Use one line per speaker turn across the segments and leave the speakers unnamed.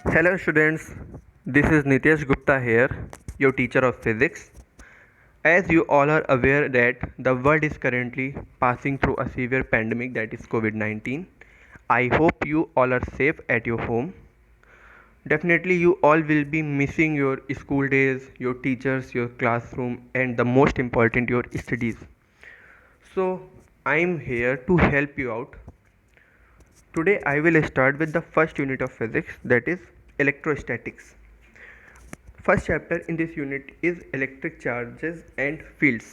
Hello students, this is Nitesh Gupta here, your teacher of physics. As you all are aware that the world is currently passing through a severe pandemic that is COVID-19. I hope you all are safe at your home. Definitely you all will be missing your school days, your teachers, your classroom and the most important your studies. So I am here to help you out. Today I will start with the first unit of physics, that is electrostatics. First chapter in this unit is electric charges and fields.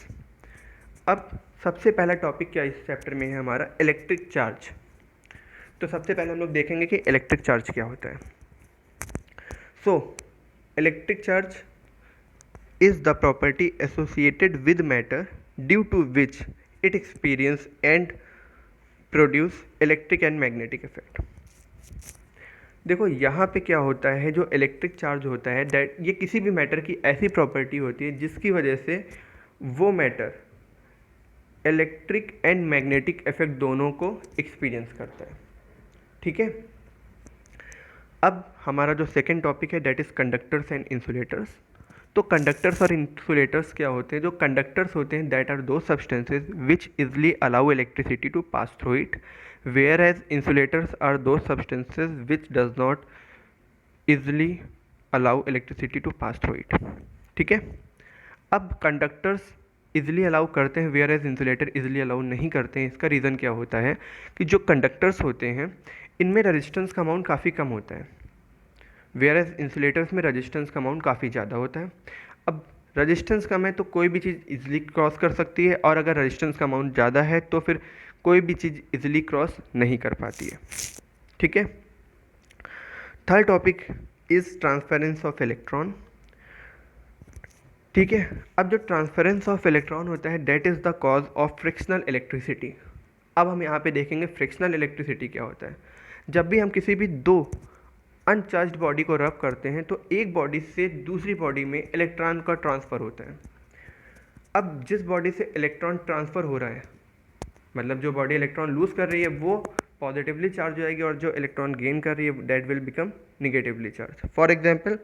अब सबसे पहला topic क्या इस chapter में है हमारा electric charge. तो सबसे पहले हम लोग देखेंगे कि इलेक्ट्रिक चार्ज क्या होता है. So electric charge is the property associated with matter due to which it experience and produce electric and magnetic effect. देखो यहाँ पे क्या होता है, जो इलेक्ट्रिक चार्ज होता है दैट ये किसी भी मैटर की ऐसी प्रॉपर्टी होती है जिसकी वजह से वो matter electric and magnetic effect दोनों को एक्सपीरियंस करता है. ठीक है. अब हमारा जो सेकंड टॉपिक है that is conductors and insulators. तो कंडक्टर्स और इंसुलेटर्स क्या होते हैं. जो कंडक्टर्स होते हैं that are those substances which easily allow electricity to pass through it, whereas insulators are those substances which does not easily allow electricity to pass through it. ठीक है. अब कंडक्टर्स इजली अलाउ करते हैं whereas insulator easily allow नहीं करते हैं. इसका reason क्या होता है कि जो कंडक्टर्स होते हैं इनमें रेजिस्टेंस का अमाउंट काफ़ी कम होता है, वेयर एज इंसुलेटर्स में रेजिस्टेंस का अमाउंट काफ़ी ज़्यादा होता है. अब रेजिस्टेंस कम है तो कोई भी चीज़ इजीली क्रॉस कर सकती है, और अगर रेजिस्टेंस का अमाउंट ज़्यादा है तो फिर कोई भी चीज़ इजीली क्रॉस नहीं कर पाती है. ठीक है. Third topic is transference of electron. ठीक है. अब जो ट्रांसफरेंस ऑफ इलेक्ट्रॉन होता है that is the cause of frictional electricity. अब हम यहाँ पे देखेंगे फ्रिक्शनल इलेक्ट्रिसिटी क्या होता है. जब भी हम किसी भी दो अनचार्ज्ड बॉडी को रब करते हैं तो एक बॉडी से दूसरी बॉडी में इलेक्ट्रॉन का ट्रांसफ़र होता है. अब जिस बॉडी से इलेक्ट्रॉन ट्रांसफ़र हो रहा है, मतलब जो बॉडी इलेक्ट्रॉन लूज़ कर रही है वो पॉजिटिवली चार्ज हो जाएगी, और जो इलेक्ट्रॉन गेन कर रही है that will become negatively charge. For example,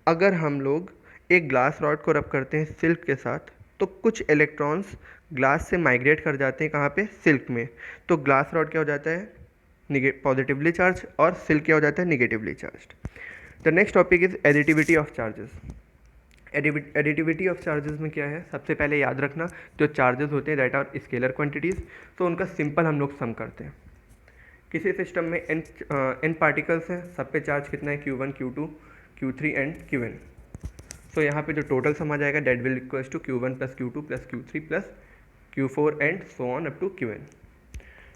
अगर हम लोग एक ग्लास रॉड को रब करते हैं सिल्क के साथ तो कुछ इलेक्ट्रॉन्स ग्लास से माइग्रेट कर जाते हैं कहाँ पे, सिल्क में. तो ग्लास रॉड क्या हो जाता है, पॉजिटिवली चार्ज, और सिल्क क्या हो जाता है, negatively charge. The next topic is additivity of charges. Additivity of charges में क्या है, सबसे पहले याद रखना जो चार्जेस होते हैं दैट आर स्केलर क्वांटिटीज़, तो उनका सिंपल हम लोग सम करते हैं. किसी सिस्टम में n पार्टिकल्स हैं, सब पे चार्ज कितना है, Q1 Q2 Q3 and Qn. सो यहाँ पे जो टोटल सम आ जाएगा that will equals to Q1 plus Q2 plus Q3 plus Q4 and so on up to Qn.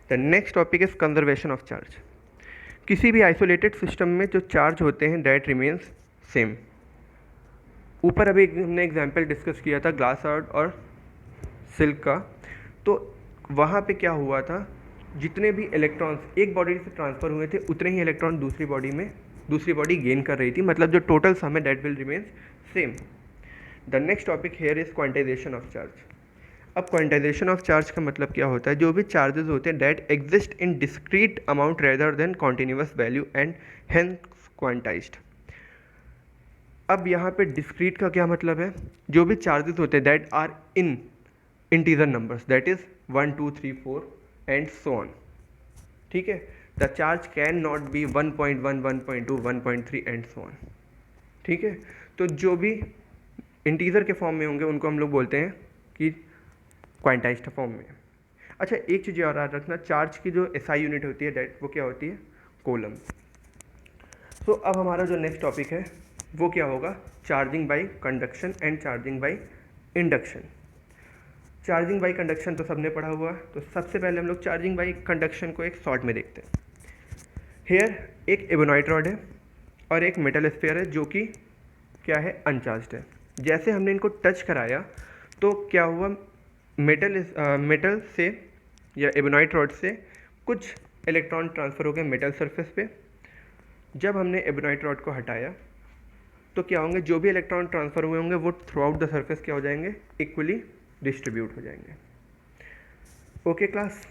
The next topic is conservation of charge. किसी भी isolated system में जो charge होते हैं दैट रिमेन्स सेम. ऊपर अभी हमने एग्जांपल डिस्कस किया था ग्लास रॉड और सिल्क का. तो वहाँ पे क्या हुआ था, जितने भी इलेक्ट्रॉन्स एक बॉडी से ट्रांसफ़र हुए थे उतने ही इलेक्ट्रॉन दूसरी बॉडी गेन कर रही थी, मतलब जो टोटल सम है that will remains same. The next topic here is quantization of charge. अब क्वांटाइजेशन ऑफ चार्ज का मतलब क्या होता है, जो भी चार्जेस होते हैं that exist in discrete amount rather than continuous value and hence quantized. अब यहाँ पे डिस्क्रीट का क्या मतलब है, जो भी चार्जेस होते हैं that are in integer numbers that is 1 2 3 4 and so on. ठीक है. The charge can not be 1.1 1.2 1.3 and so on. ठीक है. तो जो भी इंटीजर के फॉर्म में होंगे उनको हम लोग बोलते हैं कि क्वांटाइज्ड फॉर्म में. अच्छा, एक चीज़ और याद रखना, चार्ज की जो एसआई यूनिट होती है दैट वो क्या होती है, कोलम. सो अब हमारा जो नेक्स्ट टॉपिक है वो क्या होगा, charging by conduction and charging by induction. Charging by conduction तो सबने पढ़ा हुआ, तो सबसे पहले हम लोग चार्जिंग बाय कंडक्शन को एक शॉर्ट में देखते हैं. हेयर एक एबोनाइट रॉड है और एक मेटल स्फीयर है जो कि क्या है, अनचार्ज्ड है. जैसे हमने इनको टच कराया तो क्या हुआ, मेटल से या एबोनाइट रॉड से कुछ इलेक्ट्रॉन ट्रांसफ़र हो गए मेटल सरफेस पे. जब हमने एबोनाइट रॉड को हटाया तो क्या होंगे, जो भी इलेक्ट्रॉन ट्रांसफ़र हुए होंगे वो थ्रू आउट द सरफेस क्या हो जाएंगे, इक्वली डिस्ट्रीब्यूट हो जाएंगे. Okay class.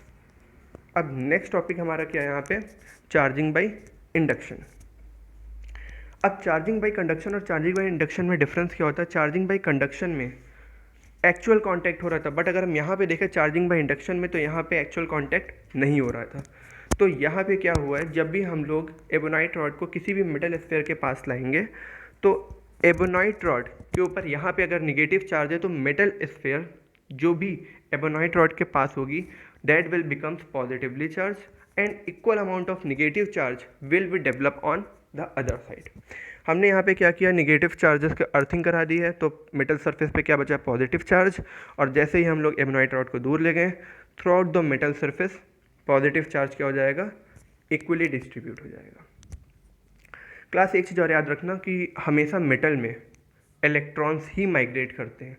अब नेक्स्ट टॉपिक हमारा क्या है यहाँ पे, चार्जिंग बाय इंडक्शन. अब चार्जिंग बाई कंडक्शन और चार्जिंग बाई इंडक्शन में डिफरेंस क्या होता है? चार्जिंग बाई कंडक्शन में एक्चुअल कांटेक्ट हो रहा था, बट अगर हम यहाँ पे देखें चार्जिंग बाई इंडक्शन में, तो यहाँ पे एक्चुअल कांटेक्ट नहीं हो रहा था। तो यहाँ पे क्या हुआ है, जब भी हम लोग एबोनाइट रॉड को किसी भी मेटल स्फीयर के पास लाएंगे, तो एबोनाइट रॉड के ऊपर यहाँ पे अगर निगेटिव चार्ज है, तो मेटल स्फीयर जो भी एबोनाइट रॉड के पास होगी, that will becomes positively charge and equal amount of negative charge will be develop on the other side. हमने यहाँ पे क्या किया, निगेटिव चार्जेस के अर्थिंग करा दी है, तो मेटल सरफेस पे क्या बचा? Positive charge. और जैसे ही हम लोग एबोनाइट रॉड को दूर ले गए, through out the metal surface positive charge क्या हो जाएगा? इक्वली डिस्ट्रीब्यूट हो जाएगा। क्लास एक चीज़ और याद रखना कि हमेशा मेटल में इलेक्ट्रॉन्स ही माइग्रेट करते हैं,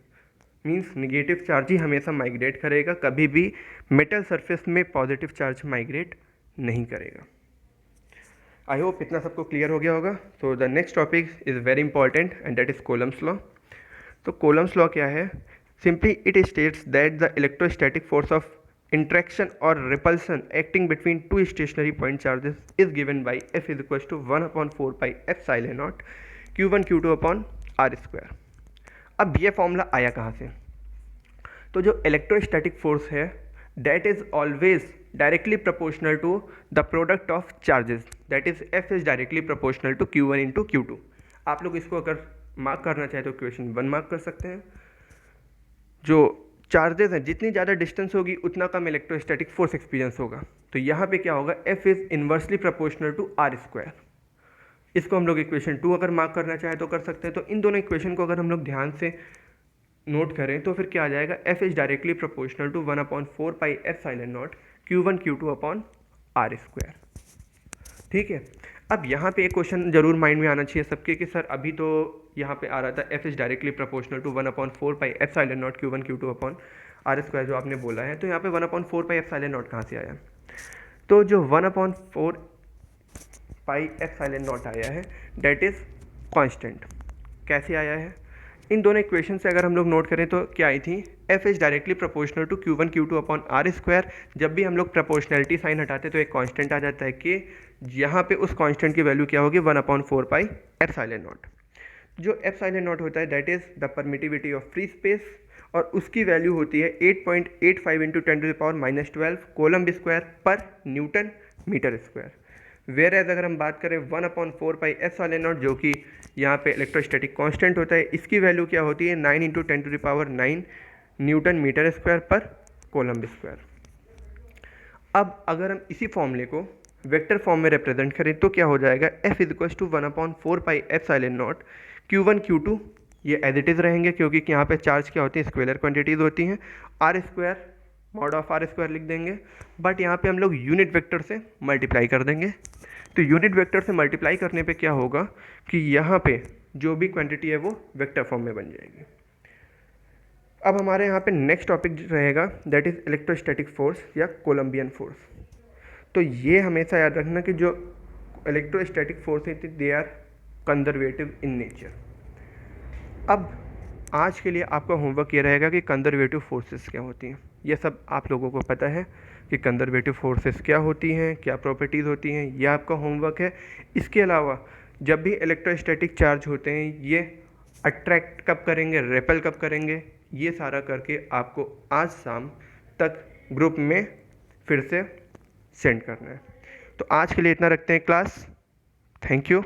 मीन्स निगेटिव चार्ज ही हमेशा माइग्रेट करेगा, कभी भी मेटल सरफेस में पॉजिटिव चार्ज माइग्रेट नहीं करेगा। आई होप इतना सबको क्लियर हो गया होगा। So the next topic is very important and that is Coulomb's law. तो कोलम्स लॉ क्या है? Simply it states that the electrostatic force of interaction or repulsion acting between two stationary point charges is given by F is equals to 1/4 pi epsilon naught q1 q2 upon r square। अब ये formula आया कहाँ से? तो जो electrostatic force है that is always directly proportional to the product of charges, that is F is directly proportional to q1 into q2। आप लोग इसको अगर मार्क करना चाहे तो इक्वेशन 1 मार्क कर सकते हैं। जो चार्जेस हैं, जितनी ज़्यादा डिस्टेंस होगी उतना कम इलेक्ट्रोस्टैटिक फोर्स एक्सपीरियंस होगा। तो यहाँ पे क्या होगा? F is inversely proportional to r square. इसको हम लोग इक्वेशन 2 अगर मार्क करना चाहे तो कर सकते हैं। तो इन दोनों इक्वेशन को अगर हम लोग ध्यान से नोट करें तो फिर क्या आ जाएगा? F is directly proportional to 1/4 pi epsilon naught q1 q2 upon r square. ठीक है। अब यहाँ पे एक क्वेश्चन जरूर माइंड में आना चाहिए सबके कि सर अभी तो यहाँ पे आ रहा था F is directly proportional to 1/4 pi epsilon naught q1 q2 upon r square जो आपने बोला है, तो यहाँ पे 1/4 पाई एप्सिलॉन नॉट कहाँ से आया? तो जो 1/4 पाई एप्सिलॉन नॉट आया है डेट इज़ कांस्टेंट। कैसे आया है? इन दोनों इक्वेशन से अगर हम लोग नोट करें तो क्या आई थी? F is directly proportional to q1 q2 upon r square. जब भी हम लोग प्रोपोर्शनलिटी साइन हटाते तो एक कांस्टेंट आ जाता है कि यहाँ पे उस कांस्टेंट की वैल्यू क्या होगी? 1/4 पाई एप्सिलॉन नॉट। जो एप्सिलॉन नॉट होता है that is the permittivity of free space, और उसकी वैल्यू होती है 8.85 into 10⁻⁻12 coulomb square per newton metre square. Whereas अगर हम बात करें 1/4 पाई एप्सिलॉन नॉट जो कि यहाँ पे इलेक्ट्रोस्टैटिक कांस्टेंट होता है, इसकी वैल्यू क्या होती है? 9 इंटू 10⁻9 न्यूटन मीटर स्क्वायर पर कोलम्ब स्क्वायर। अब अगर हम इसी फॉर्मूले को वेक्टर फॉर्म में रिप्रेजेंट करें तो क्या हो जाएगा? F is equals to 1/4 pi epsilon naught q1 q2, ये एज इट इज़ रहेंगे क्योंकि यहाँ पे चार्ज क्या होती है? स्केलर क्वांटिटीज़ होती हैं। r square mod of r square लिख देंगे, बट यहाँ पे हम लोग यूनिट वेक्टर से मल्टीप्लाई कर देंगे। तो यूनिट वेक्टर से मल्टीप्लाई करने पे क्या होगा कि यहाँ पे जो भी क्वांटिटी है वो वेक्टर फॉर्म में बन जाएगी। अब हमारे यहाँ पे नेक्स्ट टॉपिक रहेगा दैट इज़ इलेक्ट्रोस्टैटिक फोर्स या कोलम्बियन फोर्स। तो ये हमेशा याद रखना कि जो इलेक्ट्रोस्टैटिक फोर्स है they are conservative in nature. अब आज के लिए आपका होमवर्क ये रहेगा कि कंजर्वेटिव फोर्सेस क्या होती हैं। ये सब आप लोगों को पता है कि कंजर्वेटिव फोर्सेस क्या होती हैं, क्या प्रॉपर्टीज़ होती हैं, ये आपका होमवर्क है। इसके अलावा जब भी इलेक्ट्रोस्टैटिक चार्ज होते हैं ये अट्रैक्ट कब करेंगे, रेपेल कब करेंगे, ये सारा करके आपको आज शाम तक ग्रुप में फिर से सेंड करना है। तो आज के लिए इतना रखते हैं क्लास। Thank you.